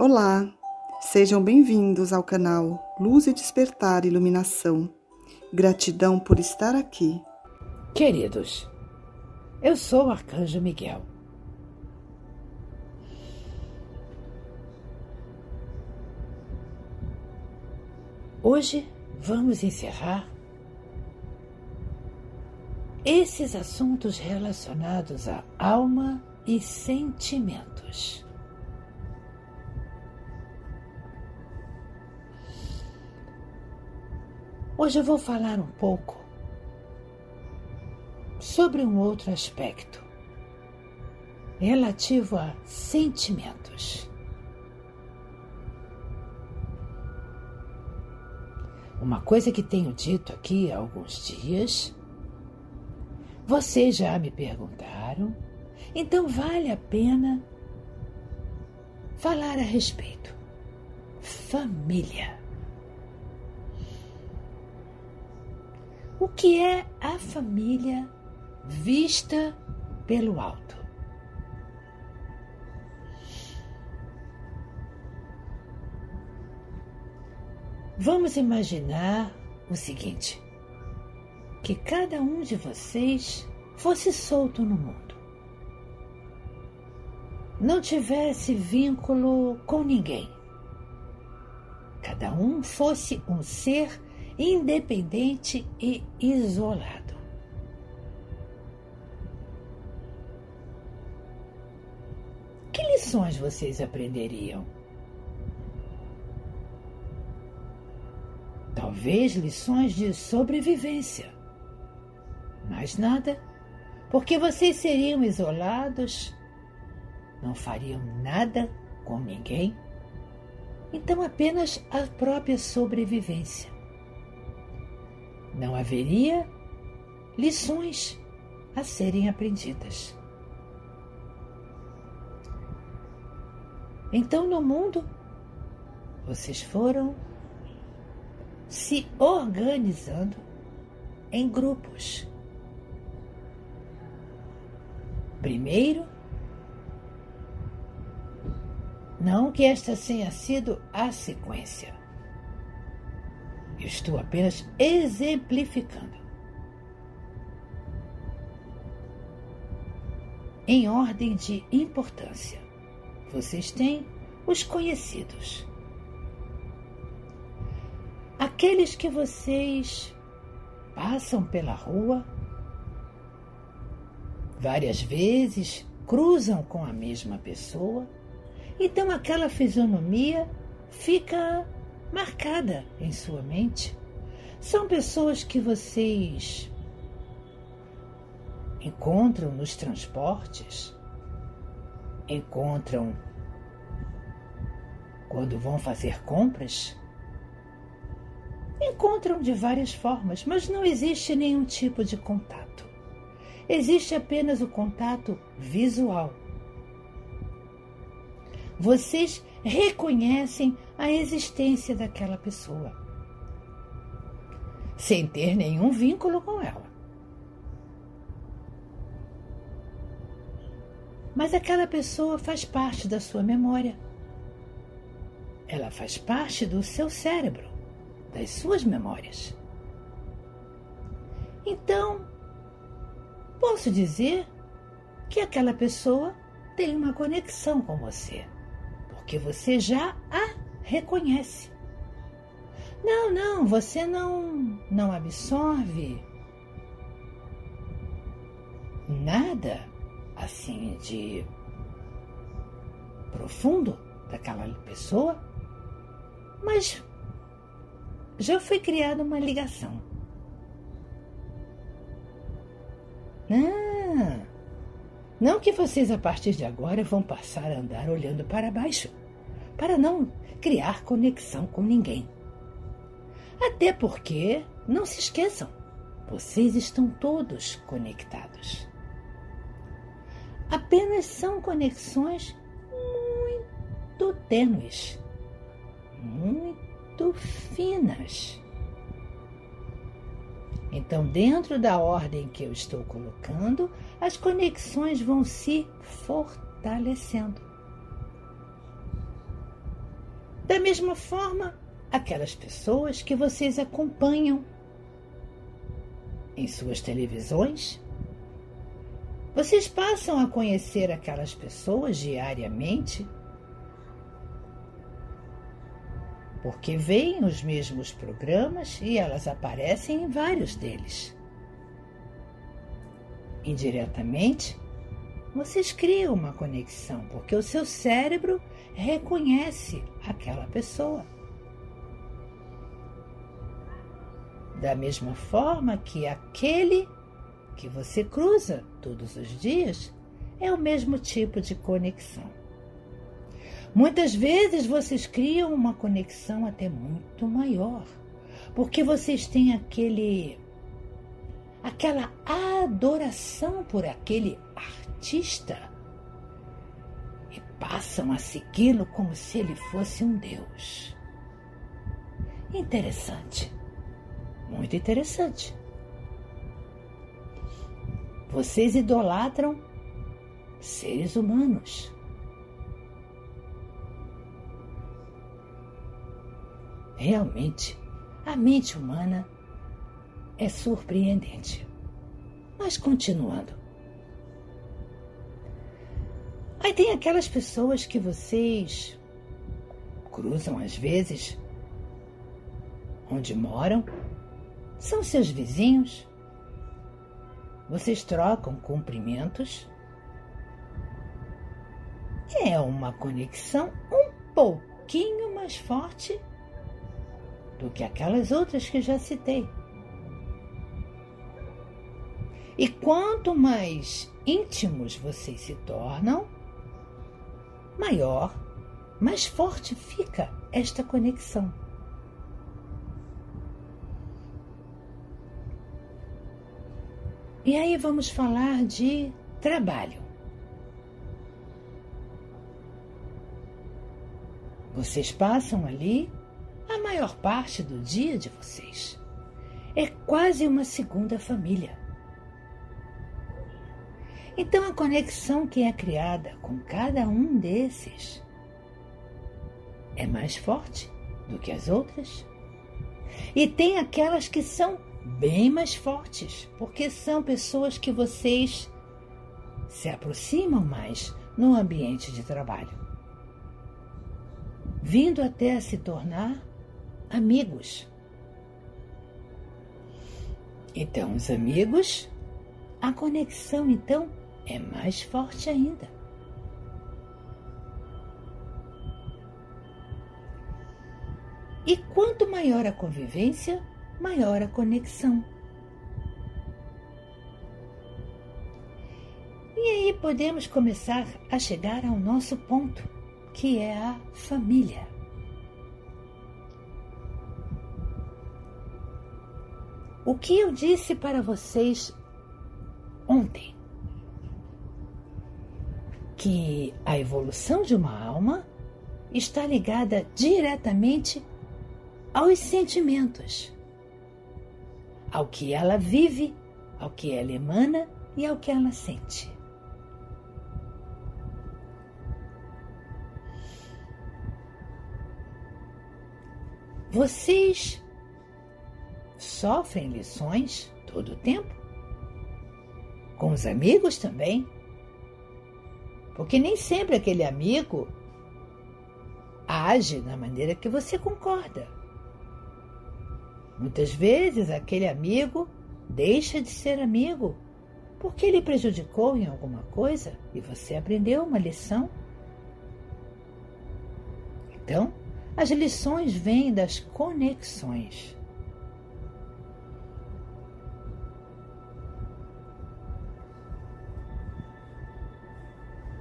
Olá, sejam bem-vindos ao canal Luz e Despertar Iluminação. Gratidão por estar aqui. Queridos, eu sou o Arcanjo Miguel. Hoje vamos encerrar esses assuntos relacionados à alma e sentimentos. Hoje eu vou falar um pouco sobre um outro aspecto relativo a sentimentos. Uma coisa que tenho dito aqui há alguns dias, vocês já me perguntaram, então vale a pena falar a respeito. Família. O que é a família vista pelo alto? Vamos imaginar o seguinte, que cada um de vocês fosse solto no mundo. Não tivesse vínculo com ninguém. Cada um fosse um ser independente e isolado. Que lições vocês aprenderiam? Talvez lições de sobrevivência. Mais nada, porque vocês seriam isolados, não fariam nada com ninguém, então apenas a própria sobrevivência. Não haveria lições a serem aprendidas. Então, no mundo, vocês foram se organizando em grupos. Primeiro, não que esta tenha sido a sequência. Eu estou apenas exemplificando. Em ordem de importância, vocês têm os conhecidos. Aqueles que vocês passam pela rua, várias vezes cruzam com a mesma pessoa, então aquela fisionomia fica marcada em sua mente. São pessoas que vocês encontram nos transportes, encontram quando vão fazer compras, encontram de várias formas, mas não existe nenhum tipo de contato. Existe apenas o contato visual. Vocês reconhecem a existência daquela pessoa, sem ter nenhum vínculo com ela. Mas aquela pessoa faz parte da sua memória. Ela faz parte do seu cérebro, das suas memórias. Então, posso dizer que aquela pessoa tem uma conexão com você, porque você já a reconhece. Não, você não absorve nada assim de profundo daquela pessoa, mas já foi criada uma ligação. Não que vocês a partir de agora vão passar a andar olhando para baixo, para não criar conexão com ninguém. Até porque, não se esqueçam, vocês estão todos conectados. Apenas são conexões muito tênues, muito finas. Então, dentro da ordem que eu estou colocando, as conexões vão se fortalecendo. Da mesma forma, aquelas pessoas que vocês acompanham em suas televisões, vocês passam a conhecer aquelas pessoas diariamente, porque veem os mesmos programas e elas aparecem em vários deles. Indiretamente, vocês criam uma conexão, porque o seu cérebro reconhece aquela pessoa. Da mesma forma que aquele que você cruza todos os dias é o mesmo tipo de conexão. Muitas vezes vocês criam uma conexão até muito maior, porque vocês têm aquela adoração por aquele artista e passam a segui-lo como se ele fosse um deus. Interessante, muito interessante. Vocês idolatram seres humanos. Realmente, a mente humana é surpreendente. Mas continuando. Aí tem aquelas pessoas que vocês cruzam às vezes onde moram, são seus vizinhos, vocês trocam cumprimentos. É uma conexão um pouquinho mais forte do que aquelas outras que já citei. E quanto mais íntimos vocês se tornam, maior, mais forte fica esta conexão. E aí vamos falar de trabalho. Vocês passam ali a maior parte do dia de vocês. É quase uma segunda família. Então a conexão que é criada com cada um desses é mais forte do que as outras. E tem aquelas que são bem mais fortes, porque são pessoas que vocês se aproximam mais no ambiente de trabalho, vindo até a se tornar amigos. Então, os amigos, a conexão então é mais forte ainda. E quanto maior a convivência, maior a conexão. E aí podemos começar a chegar ao nosso ponto, que é a família. O que eu disse para vocês ontem? Que a evolução de uma alma está ligada diretamente aos sentimentos, ao que ela vive, ao que ela emana e ao que ela sente. Vocês sofrem lições todo o tempo? Com os amigos também? Porque nem sempre aquele amigo age da maneira que você concorda. Muitas vezes aquele amigo deixa de ser amigo porque ele prejudicou em alguma coisa e você aprendeu uma lição. Então, as lições vêm das conexões.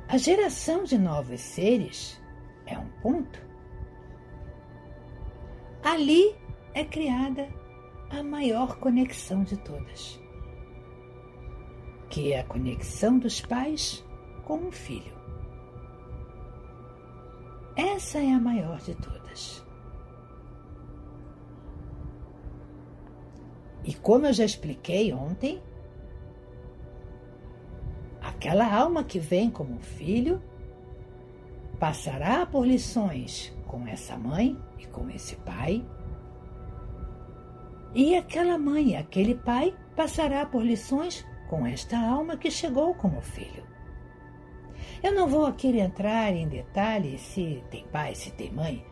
A geração de novos seres é um ponto. Ali é criada a maior conexão de todas, que é a conexão dos pais com o filho. Essa é a maior de todas. E como eu já expliquei ontem, aquela alma que vem como filho passará por lições com essa mãe e com esse pai. E aquela mãe, aquele pai, passará por lições com esta alma que chegou como filho. Eu não vou aqui entrar em detalhes se tem pai, se tem mãe.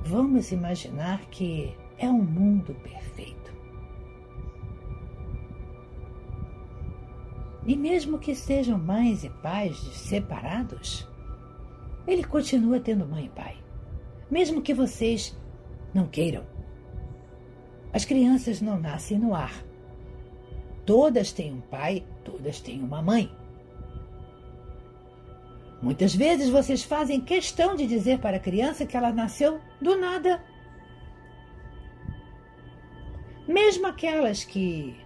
Vamos imaginar que é um mundo perfeito. E mesmo que sejam mães e pais separados, ele continua tendo mãe e pai. Mesmo que vocês não queiram. As crianças não nascem no ar. Todas têm um pai, todas têm uma mãe. Muitas vezes vocês fazem questão de dizer para a criança que ela nasceu do nada. Mesmo aquelas que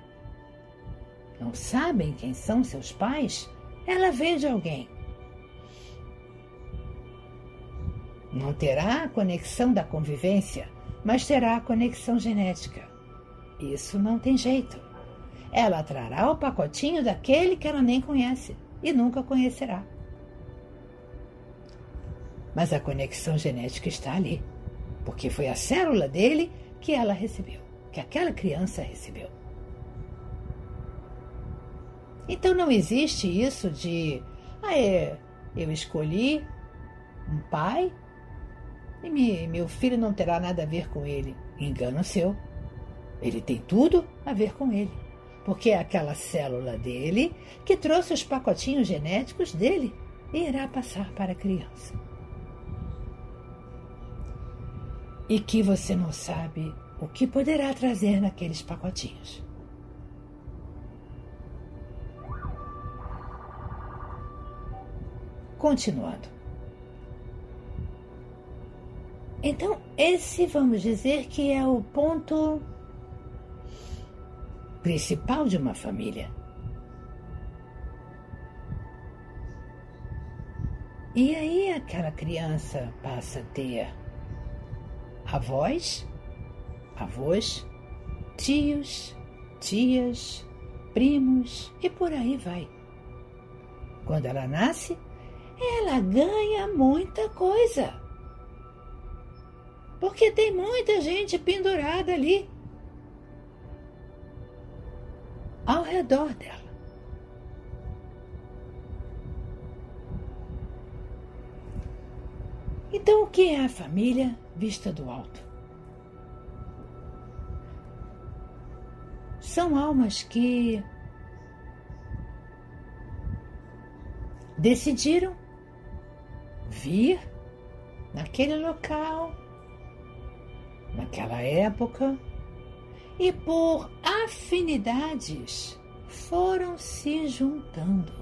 não sabem quem são seus pais, ela veio de alguém. Não terá a conexão da convivência, mas terá a conexão genética. Isso não tem jeito. Ela trará o pacotinho daquele que ela nem conhece e nunca conhecerá. Mas a conexão genética está ali, porque foi a célula dele que ela recebeu, que aquela criança recebeu. Então não existe isso de, eu escolhi um pai e meu filho não terá nada a ver com ele. Engano seu. Ele tem tudo a ver com ele, porque é aquela célula dele que trouxe os pacotinhos genéticos dele e irá passar para a criança. E que você não sabe o que poderá trazer naqueles pacotinhos. Continuando. Então, esse vamos dizer que é o ponto principal de uma família. E aí aquela criança passa a ter avós, tios, tias, primos e por aí vai. Quando ela nasce, ela ganha muita coisa. Porque tem muita gente pendurada ali, ao redor dela. Então, o que é a família vista do alto? São almas que decidiram vir naquele local, naquela época, e por afinidades foram se juntando.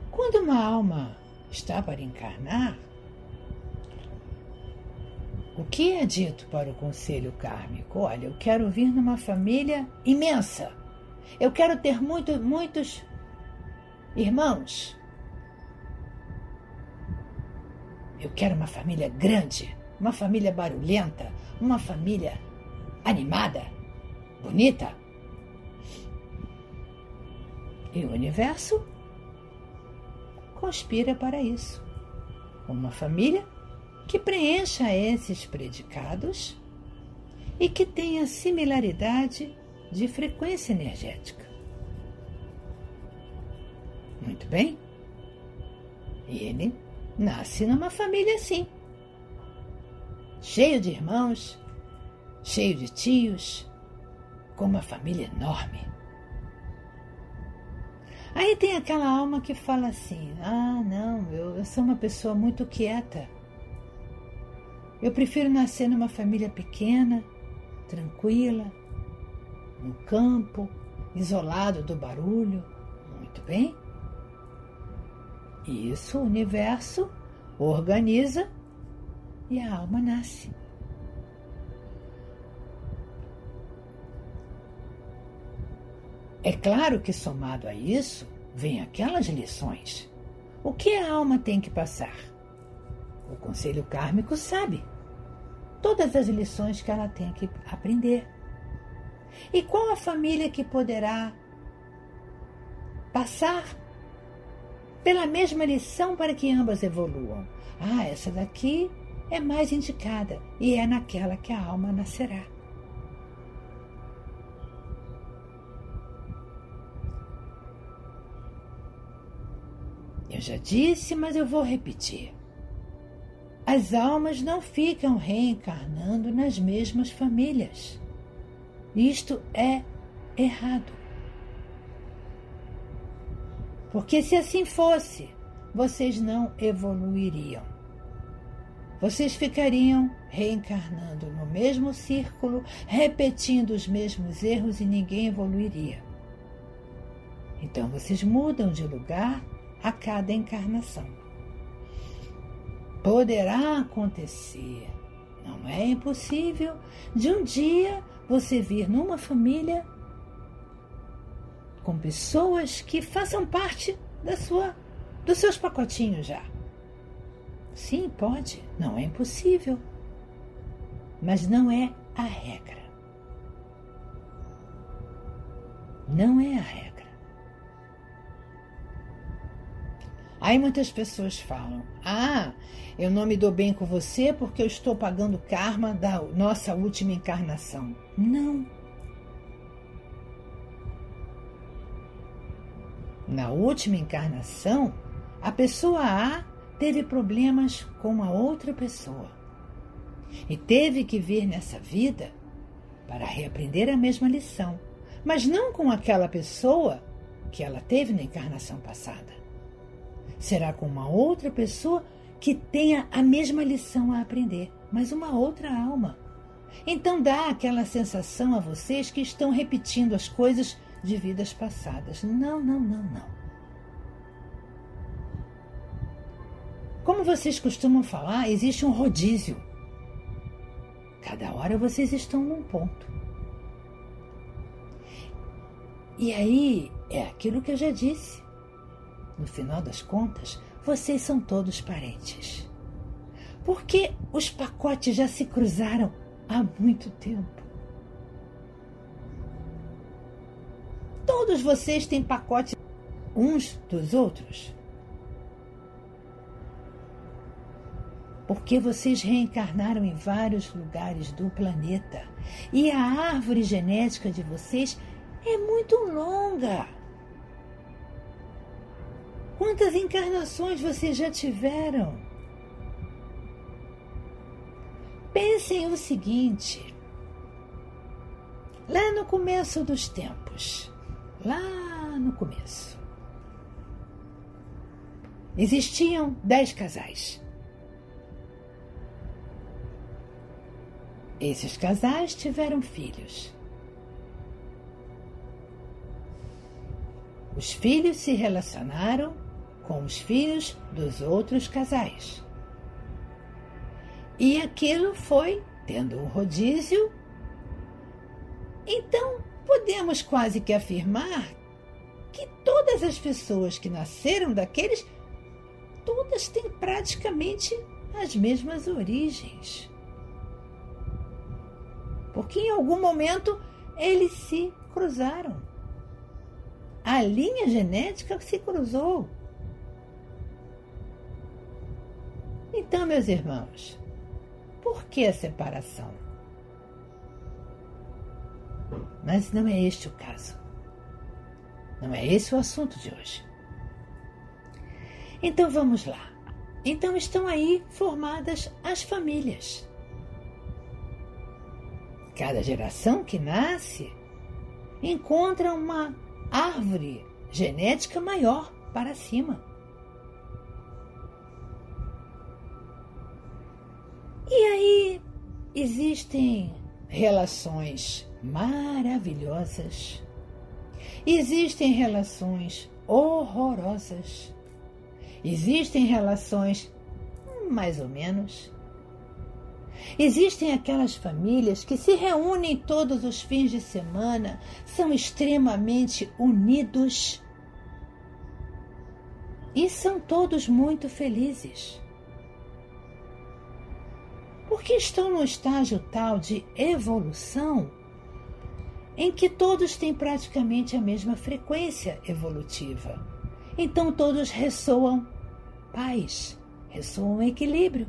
Quando uma alma está para encarnar, o que é dito para o conselho kármico? Olha, eu quero vir numa família imensa. Eu quero ter muitos irmãos. Eu quero uma família grande, uma família barulhenta, uma família animada, bonita. E o universo conspira para isso. Uma família que preencha esses predicados e que tenha similaridade de frequência energética. Muito bem? E ele nasce numa família assim, cheio de irmãos, cheio de tios, com uma família enorme. Aí tem aquela alma que fala assim, não, eu sou uma pessoa muito quieta. Eu prefiro nascer numa família pequena, tranquila, no campo, isolado do barulho. Muito bem? E isso o universo organiza e a alma nasce. É claro que somado a isso, vem aquelas lições. O que a alma tem que passar? O conselho kármico sabe todas as lições que ela tem que aprender. E qual a família que poderá passar pela mesma lição para que ambas evoluam. Essa daqui é mais indicada e é naquela que a alma nascerá. Eu já disse, mas eu vou repetir. As almas não ficam reencarnando nas mesmas famílias. Isto é errado. Porque se assim fosse, vocês não evoluiriam. Vocês ficariam reencarnando no mesmo círculo, repetindo os mesmos erros e ninguém evoluiria. Então vocês mudam de lugar a cada encarnação. Poderá acontecer, não é impossível, de um dia você vir numa família com pessoas que façam parte dos seus pacotinhos já. Sim, pode, não é impossível, mas não é a regra. Não é a regra. Aí muitas pessoas falam, eu não me dou bem com você porque eu estou pagando karma da nossa última encarnação. Não. Na última encarnação, a pessoa A teve problemas com uma outra pessoa e teve que vir nessa vida para reaprender a mesma lição, mas não com aquela pessoa que ela teve na encarnação passada. Será com uma outra pessoa que tenha a mesma lição a aprender, mas uma outra alma. Então dá aquela sensação a vocês que estão repetindo as coisas de vidas passadas. Não. Como vocês costumam falar, existe um rodízio. Cada hora vocês estão num ponto. E aí é aquilo que eu já disse. No final das contas, vocês são todos parentes. Porque os pacotes já se cruzaram há muito tempo. Todos vocês têm pacotes uns dos outros. Porque vocês reencarnaram em vários lugares do planeta. E a árvore genética de vocês é muito longa. Quantas encarnações vocês já tiveram? Pensem o seguinte. Lá no começo dos tempos, lá no começo, existiam 10 casais. Esses casais tiveram filhos. Os filhos se relacionaram com os filhos dos outros casais. E aquilo foi tendo um rodízio. Então, podemos quase que afirmar que todas as pessoas que nasceram daqueles, todas têm praticamente as mesmas origens. Porque em algum momento eles se cruzaram. A linha genética se cruzou. Então, meus irmãos, por que a separação? Mas não é este o caso. Não é esse o assunto de hoje. Então vamos lá. Então estão aí formadas as famílias. Cada geração que nasce encontra uma árvore genética maior para cima. E aí existem relações maravilhosas, existem relações horrorosas, existem relações mais ou menos. Existem aquelas famílias que se reúnem todos os fins de semana, são extremamente unidos e são todos muito felizes. Porque estão num estágio tal de evolução em que todos têm praticamente a mesma frequência evolutiva. Então todos ressoam paz, ressoam equilíbrio.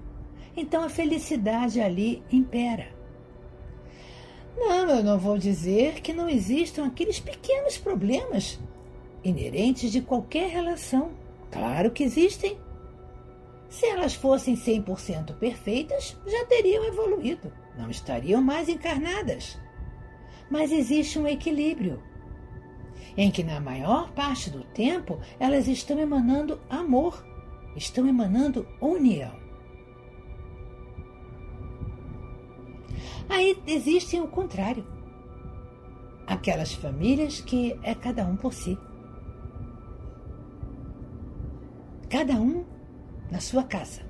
Então a felicidade ali impera. Não, eu não vou dizer que não existam aqueles pequenos problemas inerentes de qualquer relação. Claro que existem. Se elas fossem 100% perfeitas, já teriam evoluído, não estariam mais encarnadas. Mas existe um equilíbrio, em que na maior parte do tempo elas estão emanando amor, estão emanando união. Aí existem o contrário, aquelas famílias que é cada um por si. Cada um na sua casa.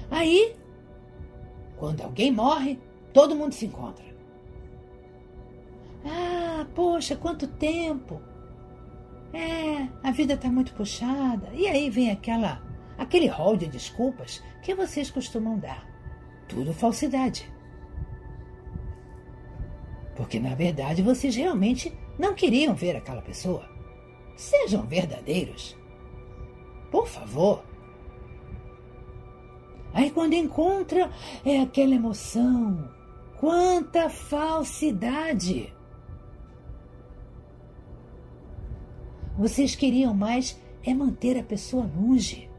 Aí, quando alguém morre, todo mundo se encontra. Ah, poxa, quanto tempo! A vida está muito puxada. E aí vem aquele rol de desculpas que vocês costumam dar. Tudo falsidade. Porque, na verdade, vocês realmente não queriam ver aquela pessoa. Sejam verdadeiros. Por favor. Aí quando encontra, é aquela emoção. Quanta falsidade! Vocês queriam mais manter a pessoa longe.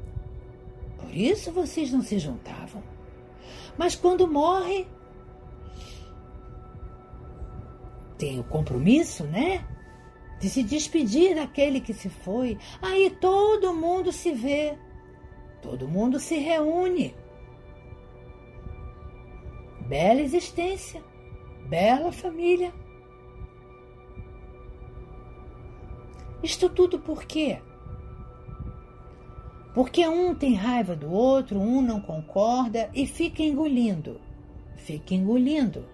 Por isso vocês não se juntavam. Mas quando morre, tem o compromisso, né? De se despedir daquele que se foi. Aí todo mundo se vê. Todo mundo se reúne. Bela existência. Bela família. Isto tudo por quê? Porque um tem raiva do outro, um não concorda e fica engolindo. Fica engolindo.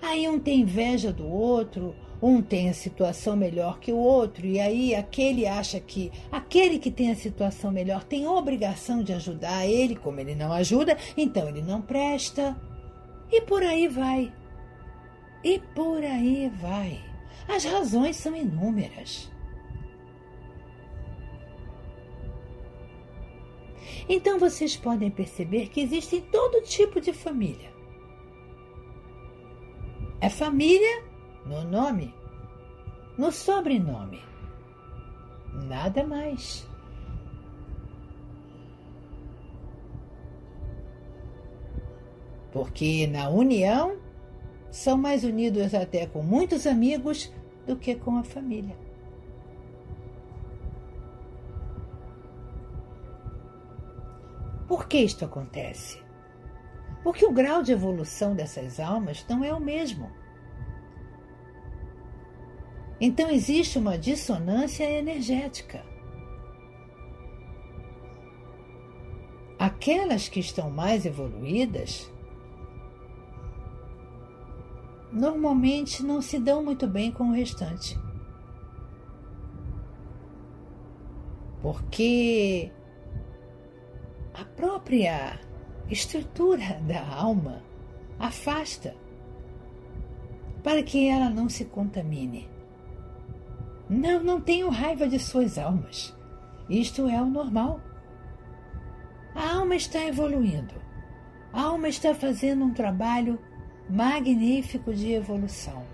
Aí um tem inveja do outro, um tem a situação melhor que o outro, e aí aquele acha que aquele que tem a situação melhor tem a obrigação de ajudar ele, como ele não ajuda, então ele não presta. E por aí vai. E por aí vai. As razões são inúmeras. Então vocês podem perceber que existe todo tipo de família. É família no nome, no sobrenome. Nada mais. Porque na união são mais unidos até com muitos amigos do que com a família. Por que isto acontece? Porque o grau de evolução dessas almas não é o mesmo. Então existe uma dissonância energética. Aquelas que estão mais evoluídas normalmente não se dão muito bem com o restante. Porque a própria estrutura da alma afasta para que ela não se contamine. Não tenham raiva de suas almas. Isto é o normal. A alma está evoluindo. A alma está fazendo um trabalho magnífico de evolução.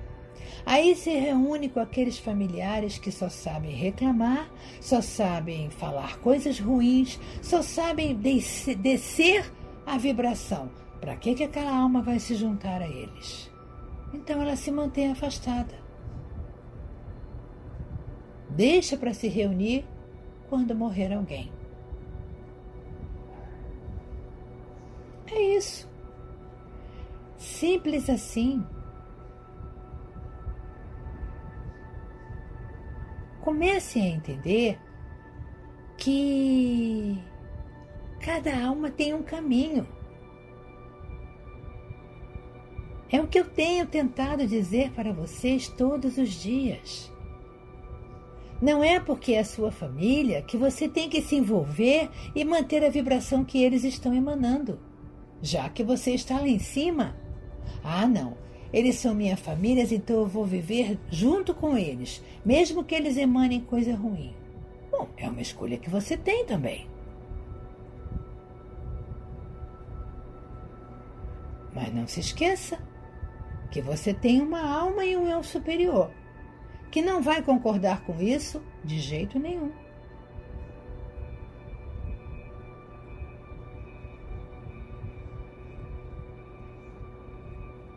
Aí se reúne com aqueles familiares que só sabem reclamar, só sabem falar coisas ruins, só sabem descer a vibração. Para que aquela alma vai se juntar a eles? Então ela se mantém afastada. Deixa para se reunir quando morrer alguém. É isso. Simples assim. Comece a entender que cada alma tem um caminho. É o que eu tenho tentado dizer para vocês todos os dias. Não é porque é a sua família que você tem que se envolver e manter a vibração que eles estão emanando. Já que você está lá em cima, não, Eles são minha família, então eu vou viver junto com eles, mesmo que eles emanem coisa ruim. Bom, é uma escolha que você tem também. Mas não se esqueça que você tem uma alma e um eu superior, que não vai concordar com isso de jeito nenhum.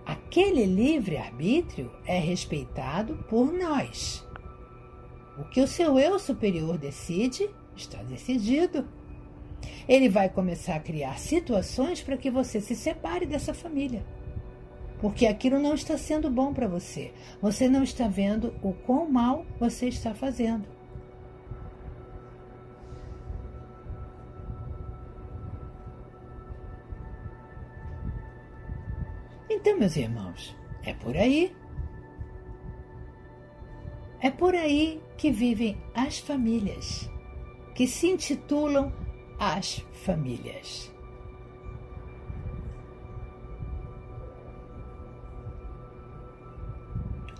Aquele livre-arbítrio é respeitado por nós. O que o seu eu superior decide, está decidido. Ele vai começar a criar situações para que você se separe dessa família. Porque aquilo não está sendo bom para você. Você não está vendo o quão mal você está fazendo. Então, meus irmãos, é por aí. É por aí que vivem as famílias, que se intitulam as famílias.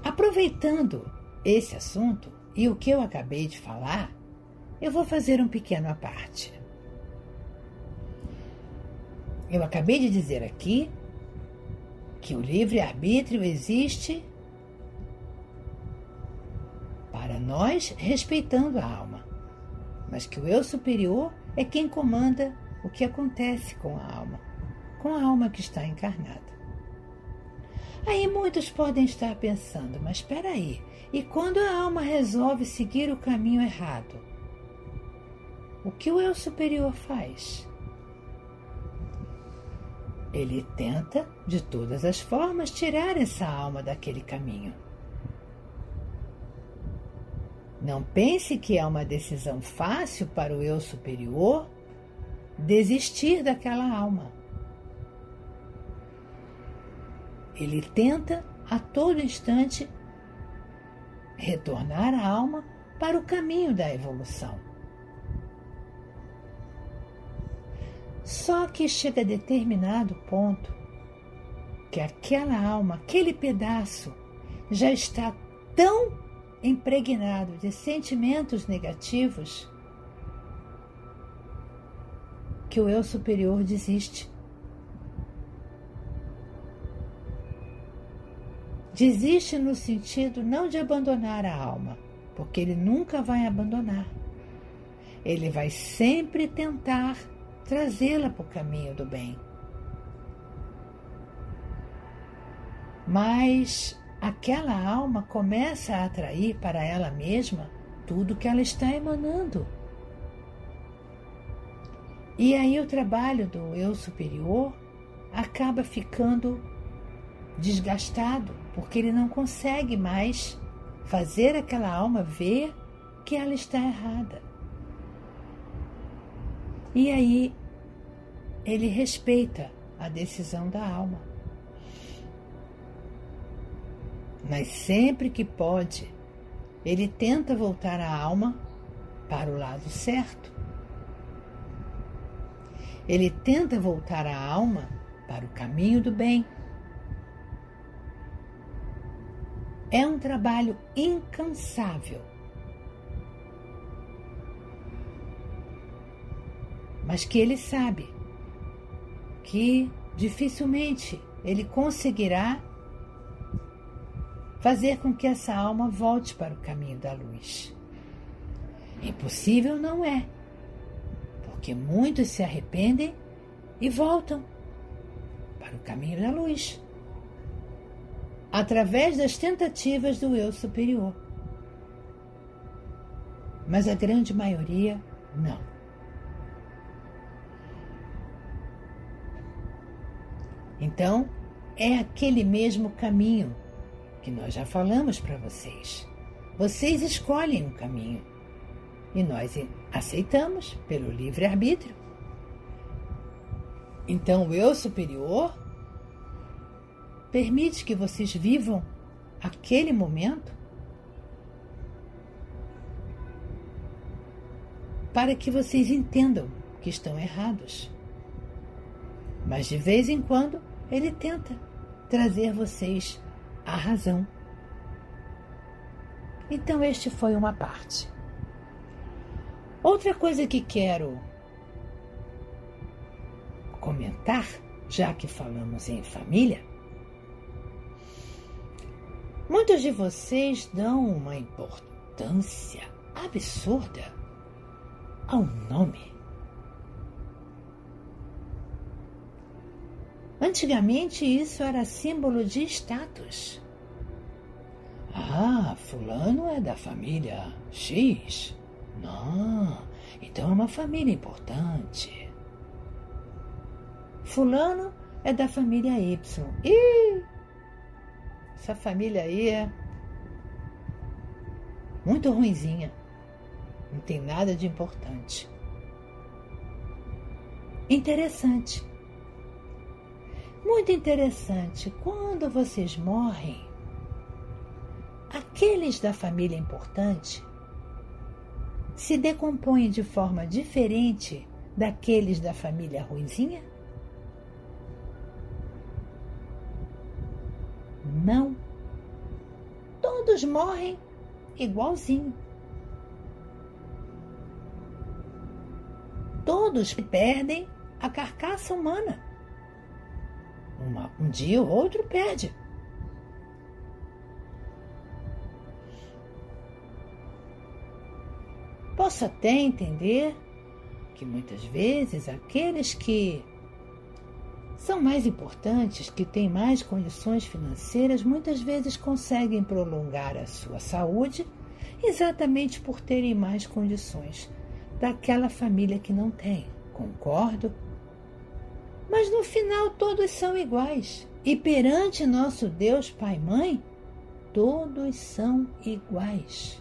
Aproveitando esse assunto e o que eu acabei de falar, eu vou fazer um pequeno à parte. Eu acabei de dizer aqui que o livre-arbítrio existe para nós, respeitando a alma, mas que o eu superior é quem comanda o que acontece com a alma que está encarnada. Aí muitos podem estar pensando, mas espera aí, e quando a alma resolve seguir o caminho errado, o que o eu superior faz? Ele tenta, de todas as formas, tirar essa alma daquele caminho. Não pense que é uma decisão fácil para o eu superior desistir daquela alma. Ele tenta a todo instante retornar a alma para o caminho da evolução. Só que chega a determinado ponto que aquela alma, aquele pedaço, já está tão impregnado de sentimentos negativos que o eu superior desiste. Desiste no sentido não de abandonar a alma, porque ele nunca vai abandonar. Ele vai sempre tentar trazê-la para o caminho do bem. Mas aquela alma começa a atrair para ela mesma tudo que ela está emanando. E aí o trabalho do eu superior acaba ficando desgastado, porque ele não consegue mais fazer aquela alma ver que ela está errada. E aí ele respeita a decisão da alma. Mas sempre que pode, ele tenta voltar a alma para o lado certo. Ele tenta voltar a alma para o caminho do bem. É um trabalho incansável. Mas que ele sabe que dificilmente ele conseguirá fazer com que essa alma volte para o caminho da luz. Impossível não é, porque muitos se arrependem e voltam para o caminho da luz, através das tentativas do eu superior. Mas a grande maioria não. Então, é aquele mesmo caminho que nós já falamos para vocês. Vocês escolhem um caminho e nós aceitamos pelo livre-arbítrio. Então, o eu superior permite que vocês vivam aquele momento para que vocês entendam que estão errados. Mas de vez em quando ele tenta trazer vocês à razão. Então, este foi uma parte. Outra coisa que quero comentar, já que falamos em família, muitos de vocês dão uma importância absurda ao nome. Antigamente isso era símbolo de status. Ah, fulano é da família X. Não, então é uma família importante. Fulano é da família Y. Ih, essa família aí é muito ruinzinha. Não tem nada de importante. Interessante. Muito interessante. Quando vocês morrem, aqueles da família importante se decompõem de forma diferente daqueles da família ruinzinha? Não. Todos morrem igualzinho. Todos perdem a carcaça humana. Um dia ou outro perde. Posso até entender que muitas vezes aqueles que são mais importantes, que têm mais condições financeiras, muitas vezes conseguem prolongar a sua saúde exatamente por terem mais condições daquela família que não tem. Concordo? Mas no final todos são iguais. E perante nosso Deus Pai e Mãe, todos são iguais.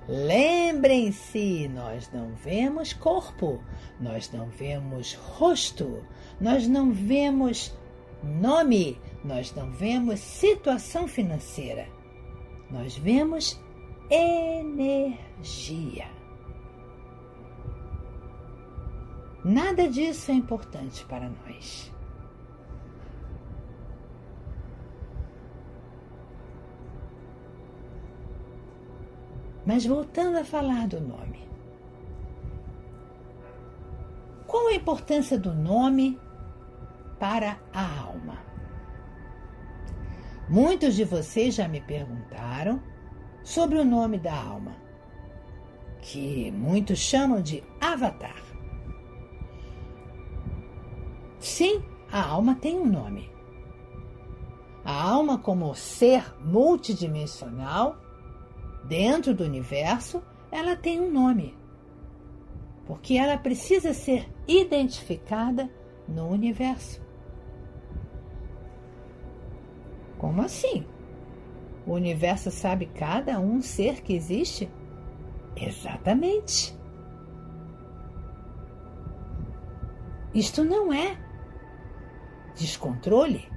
Lembrem-se, nós não vemos corpo, nós não vemos rosto, nós não vemos nome, nós não vemos situação financeira. Nós vemos energia. Nada disso é importante para nós. Mas voltando a falar do nome. Qual a importância do nome para a alma? Muitos de vocês já me perguntaram sobre o nome da alma, que muitos chamam de avatar. Sim, a alma tem um nome. A alma, como ser multidimensional, dentro do universo, ela tem um nome, porque ela precisa ser identificada no universo. Como assim? O universo sabe cada um ser que existe? Exatamente. Isto não é descontrole.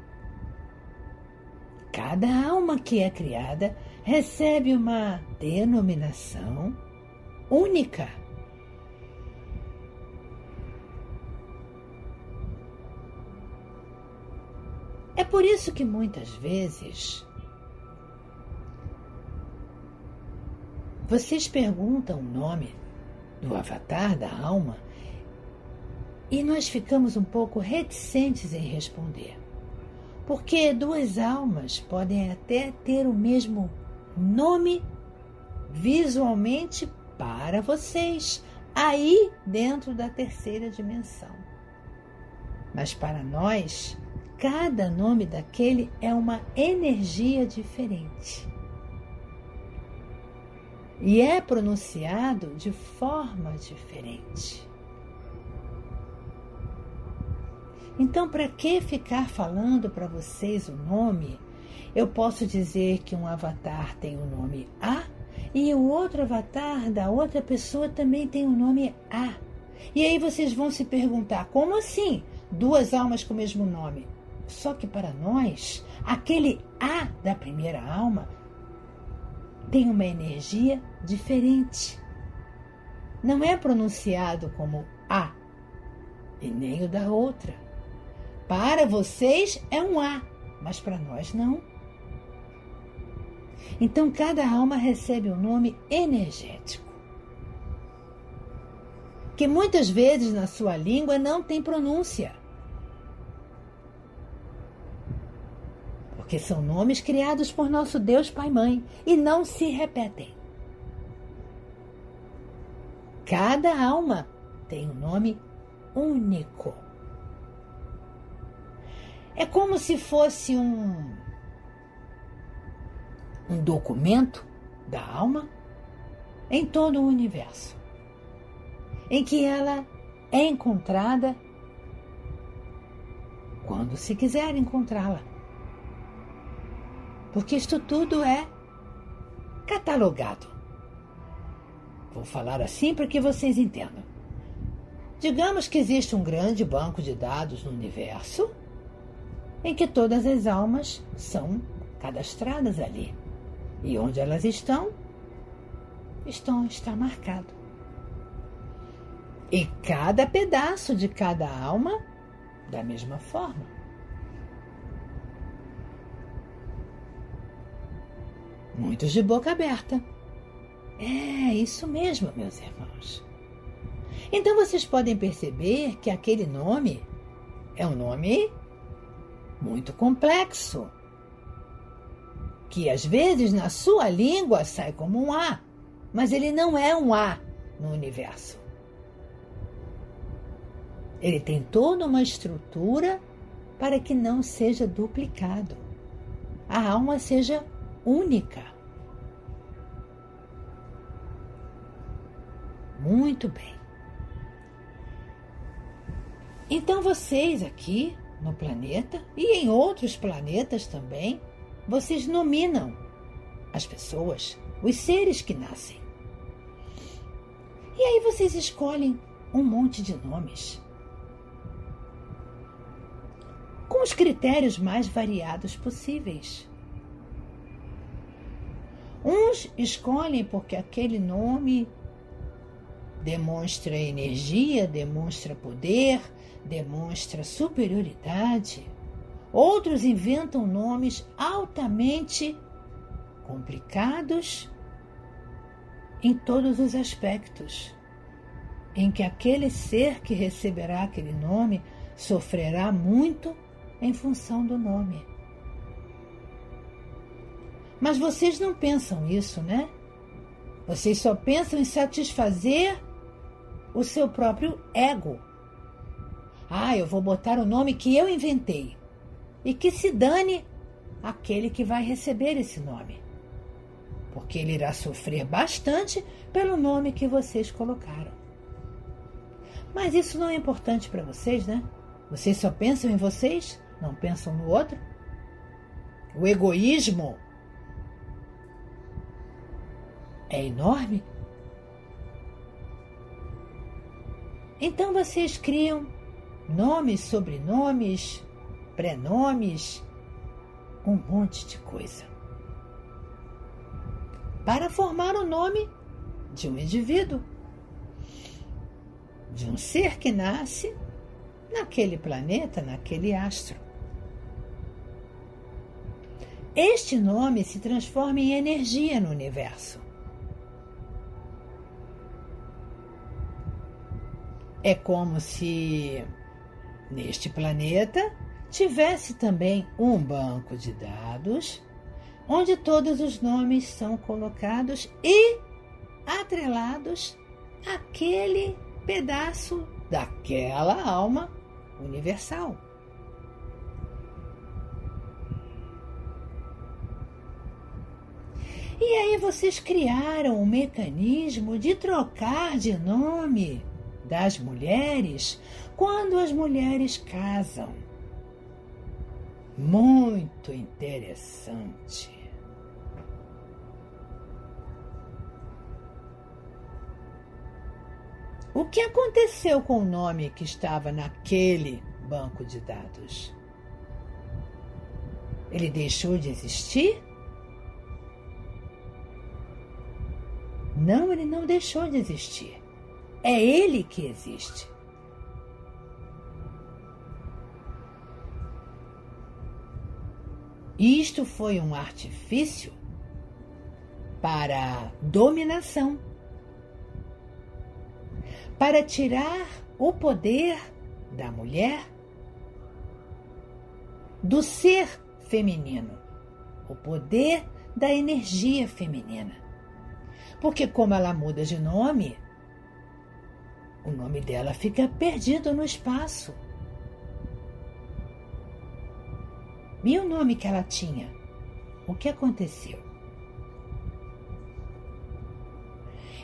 Cada alma que é criada recebe uma denominação única. É por isso que muitas vezes vocês perguntam o nome do avatar da alma e nós ficamos um pouco reticentes em responder. Porque duas almas podem até ter o mesmo nome visualmente para vocês, aí dentro da terceira dimensão. Mas para nós, cada nome daquele é uma energia diferente. E é pronunciado de forma diferente. Então, para que ficar falando para vocês o nome? Eu posso dizer que um avatar tem o nome A e o outro avatar da outra pessoa também tem o nome A. E aí vocês vão se perguntar, como assim? Duas almas com o mesmo nome? Só que para nós, aquele A da primeira alma tem uma energia diferente. Não é pronunciado como A e nem o da outra. Para vocês é um A, mas para nós não. Então cada alma recebe um nome energético, que muitas vezes na sua língua não tem pronúncia. Porque são nomes criados por nosso Deus Pai e Mãe e não se repetem. Cada alma tem um nome único. É como se fosse um documento da alma em todo o universo, em que ela é encontrada quando se quiser encontrá-la. Porque isto tudo é catalogado. Vou falar assim para que vocês entendam. Digamos que existe um grande banco de dados no universo em que todas as almas são cadastradas ali. E onde elas está marcado. E cada pedaço de cada alma da mesma forma. Muitos de boca aberta. É isso mesmo, meus irmãos. Então vocês podem perceber que aquele nome é um nome muito complexo, que às vezes na sua língua sai como um A, mas ele não é um A no universo. Ele tem toda uma estrutura para que não seja duplicado. A alma seja única. Muito bem. Então vocês aqui no planeta e em outros planetas também, vocês nominam as pessoas, os seres que nascem. E aí vocês escolhem um monte de nomes, com os critérios mais variados possíveis. Uns escolhem porque aquele nome demonstra energia, demonstra poder, demonstra superioridade. Outros inventam nomes altamente complicados em todos os aspectos, em que aquele ser que receberá aquele nome sofrerá muito em função do nome. Mas vocês não pensam isso, né? Vocês só pensam em satisfazer o seu próprio ego. Eu vou botar o nome que eu inventei. E que se dane aquele que vai receber esse nome. Porque ele irá sofrer bastante pelo nome que vocês colocaram. Mas isso não é importante para vocês, né? Vocês só pensam em vocês, não pensam no outro. O egoísmo é enorme. Então vocês criam nomes, sobrenomes, prenomes, um monte de coisa, para formar o nome de um indivíduo, de um ser que nasce naquele planeta, naquele astro. Este nome se transforma em energia no universo. É como se neste planeta tivesse também um banco de dados onde todos os nomes são colocados e atrelados àquele pedaço daquela alma universal. E aí vocês criaram um mecanismo de trocar de nome das mulheres quando as mulheres casam. Muito interessante. O que aconteceu com o nome que estava naquele banco de dados? Ele deixou de existir? Não, ele não deixou de existir. É ele que existe. Isto foi um artifício para dominação, para tirar o poder da mulher do ser feminino, o poder da energia feminina. Porque como ela muda de nome, o nome dela fica perdido no espaço. E o nome que ela tinha? O que aconteceu?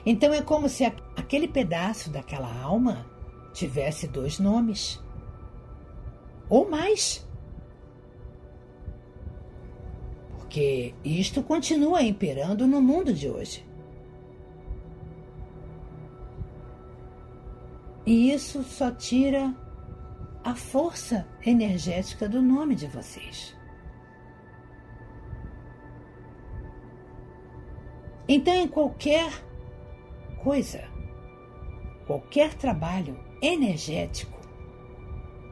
Então é como se aquele pedaço daquela alma tivesse 2 nomes. Ou mais. Porque isto continua imperando no mundo de hoje. E isso só tira a força energética do nome de vocês. Então, em qualquer coisa, qualquer trabalho energético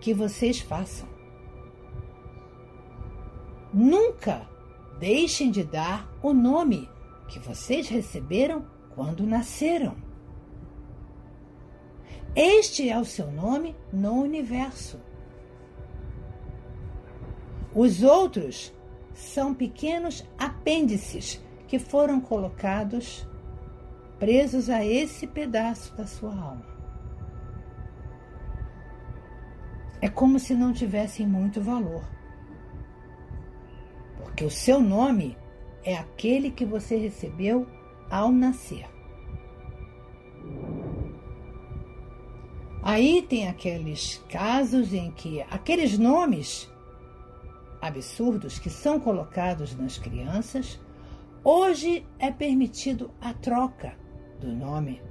que vocês façam, nunca deixem de dar o nome que vocês receberam quando nasceram. Este é o seu nome no universo. Os outros são pequenos apêndices que foram colocados, presos a esse pedaço da sua alma. É como se não tivessem muito valor. Porque o seu nome é aquele que você recebeu ao nascer. Aí tem aqueles casos em que aqueles nomes absurdos que são colocados nas crianças, hoje é permitido a troca do nome.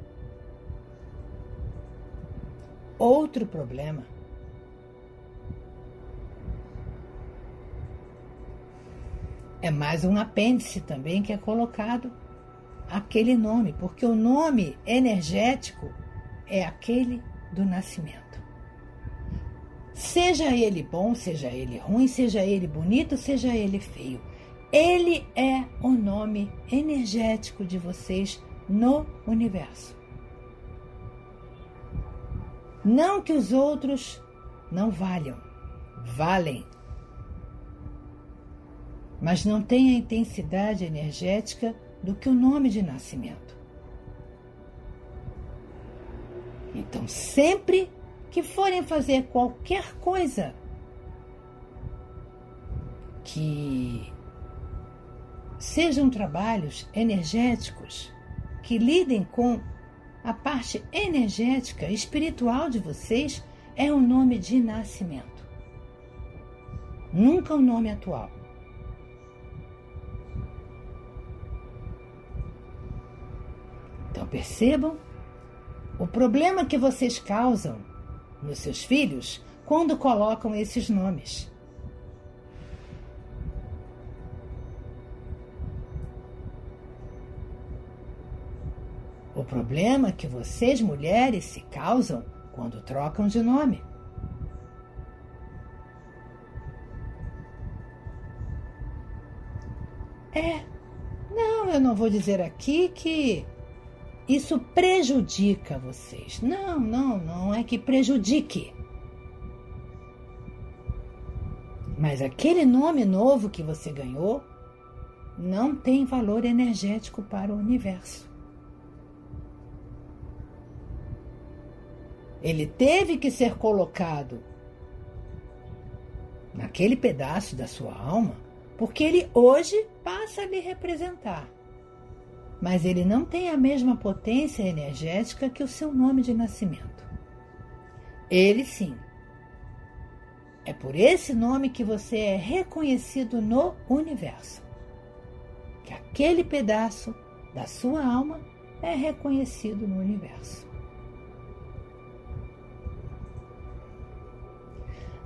Outro problema. É mais um apêndice também que é colocado aquele nome, porque o nome energético é aquele do nascimento. Seja ele bom, seja ele ruim, seja ele bonito, seja ele feio, ele é o nome energético de vocês no universo. Não que os outros não valham, valem, mas não tem a intensidade energética do que o nome de nascimento. Então, sempre que forem fazer qualquer coisa que sejam trabalhos energéticos, que lidem com a parte energética, espiritual de vocês, é o nome de nascimento. Nunca o nome atual. Então percebam o problema que vocês causam nos seus filhos quando colocam esses nomes. O problema que vocês, mulheres, se causam quando trocam de nome. Não, eu não vou dizer aqui que isso prejudica vocês. Não é que prejudique. Mas aquele nome novo que você ganhou não tem valor energético para o universo. Ele teve que ser colocado naquele pedaço da sua alma, porque ele hoje passa a lhe representar. Mas ele não tem a mesma potência energética que o seu nome de nascimento. Ele sim. É por esse nome que você é reconhecido no universo. Que aquele pedaço da sua alma é reconhecido no universo.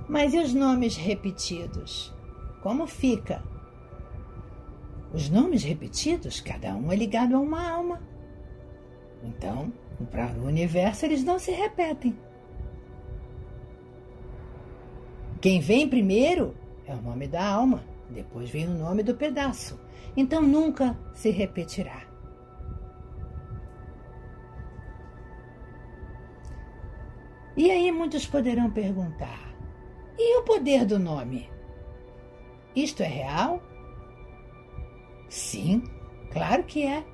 Mas e os nomes repetidos? Como fica? Os nomes repetidos, cada um é ligado a uma alma. Então, para o universo, eles não se repetem. Quem vem primeiro é o nome da alma, depois vem o nome do pedaço. Então nunca se repetirá. E aí muitos poderão perguntar: e o poder do nome? Isto é real? Sim, claro que é.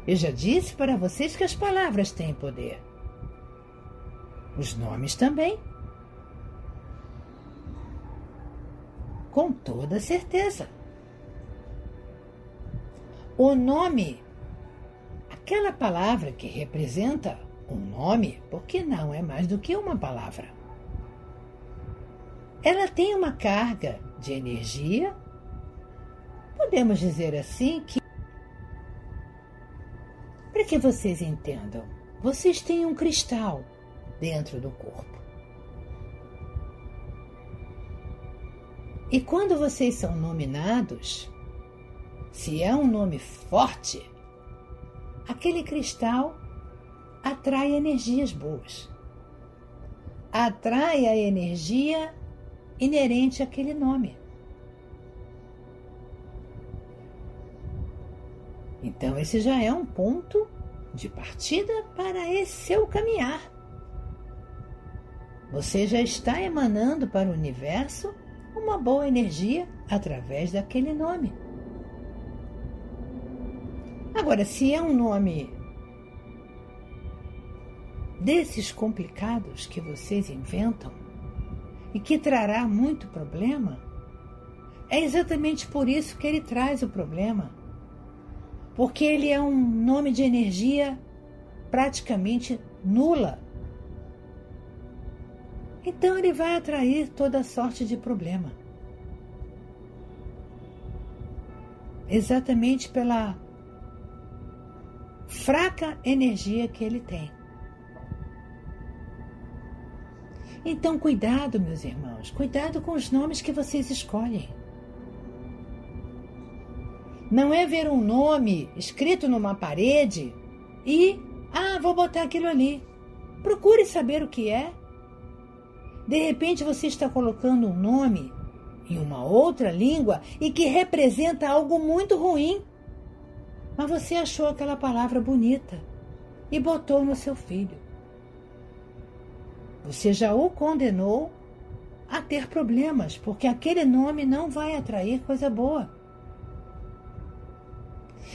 Eu já disse para vocês que as palavras têm poder. Os nomes também. Com toda certeza. O nome, aquela palavra que representa um nome, porque não é mais do que uma palavra. Ela tem uma carga de energia, podemos dizer assim que, para que vocês entendam, vocês têm um cristal dentro do corpo. E quando vocês são nominados, se é um nome forte, aquele cristal atrai energias boas. Atrai a energia inerente àquele nome. Então esse já é um ponto de partida para esse seu caminhar. Você já está emanando para o universo uma boa energia através daquele nome. Agora, se é um nome desses complicados que vocês inventam e que trará muito problema, é exatamente por isso que ele traz o problema. Porque ele é um nome de energia praticamente nula. Então ele vai atrair toda sorte de problema. Exatamente pela fraca energia que ele tem. Então cuidado, meus irmãos, cuidado com os nomes que vocês escolhem. Não é ver um nome escrito numa parede e, vou botar aquilo ali. Procure saber o que é. De repente você está colocando um nome em uma outra língua e que representa algo muito ruim. Mas você achou aquela palavra bonita e botou no seu filho. Você já o condenou a ter problemas, porque aquele nome não vai atrair coisa boa.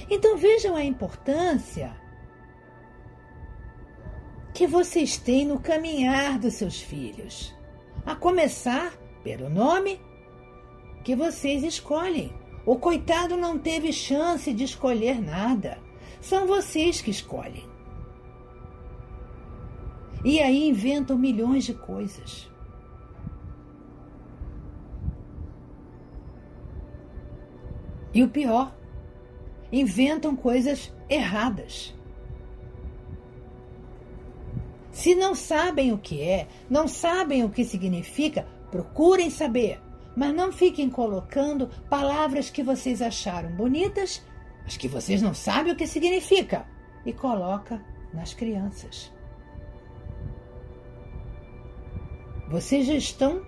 Então vejam a importância que vocês têm no caminhar dos seus filhos, a começar pelo nome que vocês escolhem. O coitado não teve chance de escolher nada, são vocês que escolhem. E aí inventam milhões de coisas. E o pior, inventam coisas erradas. Se não sabem o que é, não sabem o que significa, procurem saber, mas não fiquem colocando palavras que vocês acharam bonitas, mas que vocês não sabem o que significa, e coloca nas crianças. Vocês já estão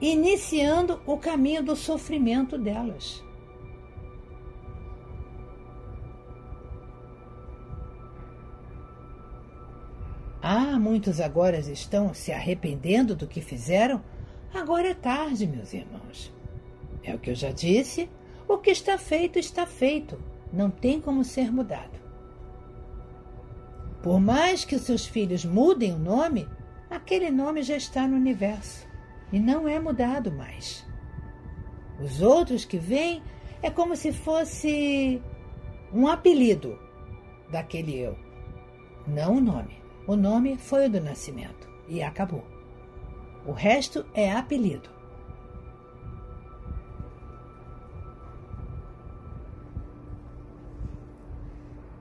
iniciando o caminho do sofrimento delas. Muitos agora estão se arrependendo do que fizeram. Agora é tarde, meus irmãos. É o que eu já disse, o que está feito, não tem como ser mudado. Por mais que os seus filhos mudem o nome, aquele nome já está no universo e não é mudado mais. Os outros que vêm é como se fosse um apelido daquele eu, não o nome. O nome foi o do nascimento e acabou. O resto é apelido.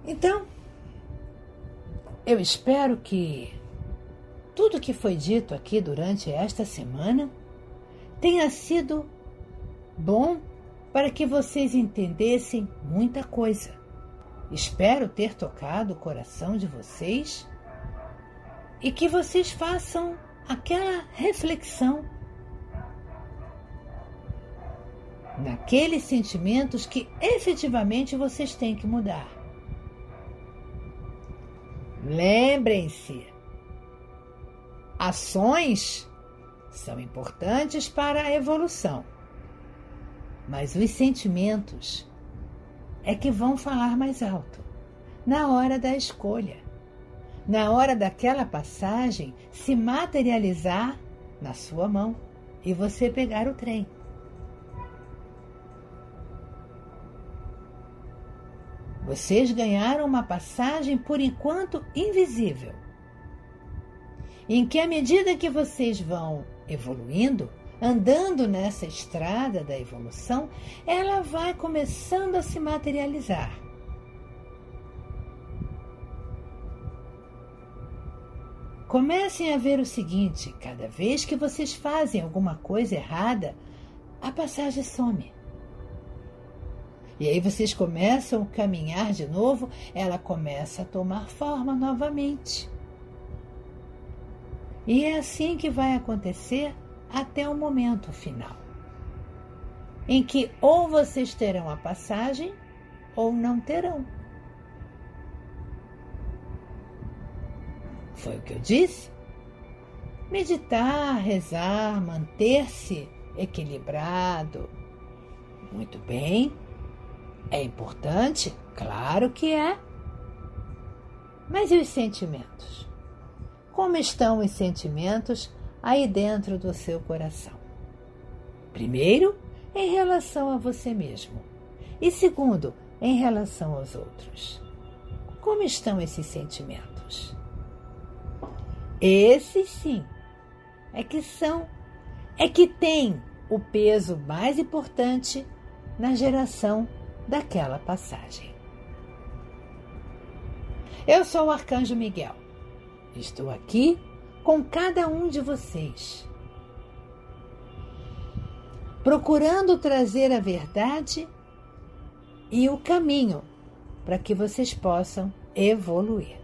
Então, eu espero que tudo que foi dito aqui durante esta semana tenha sido bom para que vocês entendessem muita coisa. Espero ter tocado o coração de vocês e que vocês façam aquela reflexão naqueles sentimentos que efetivamente vocês têm que mudar. Lembrem-se, ações são importantes para a evolução, mas os sentimentos é que vão falar mais alto na hora da escolha, na hora daquela passagem se materializar na sua mão e você pegar o trem. Vocês ganharam uma passagem por enquanto invisível, em que à medida que vocês vão evoluindo, andando nessa estrada da evolução, ela vai começando a se materializar. Comecem a ver o seguinte: cada vez que vocês fazem alguma coisa errada, a passagem some. E aí vocês começam a caminhar de novo, ela começa a tomar forma novamente. E é assim que vai acontecer até o momento final, em que ou vocês terão a passagem ou não terão. Foi o que eu disse? Meditar, rezar, manter-se equilibrado. Muito bem. É importante? Claro que é. Mas e os sentimentos? Como estão os sentimentos aí dentro do seu coração? Primeiro, em relação a você mesmo. E segundo, em relação aos outros. Como estão esses sentimentos? Esses sim, é que têm o peso mais importante na geração daquela passagem. Eu sou o Arcanjo Miguel. Estou aqui com cada um de vocês, procurando trazer a verdade e o caminho para que vocês possam evoluir.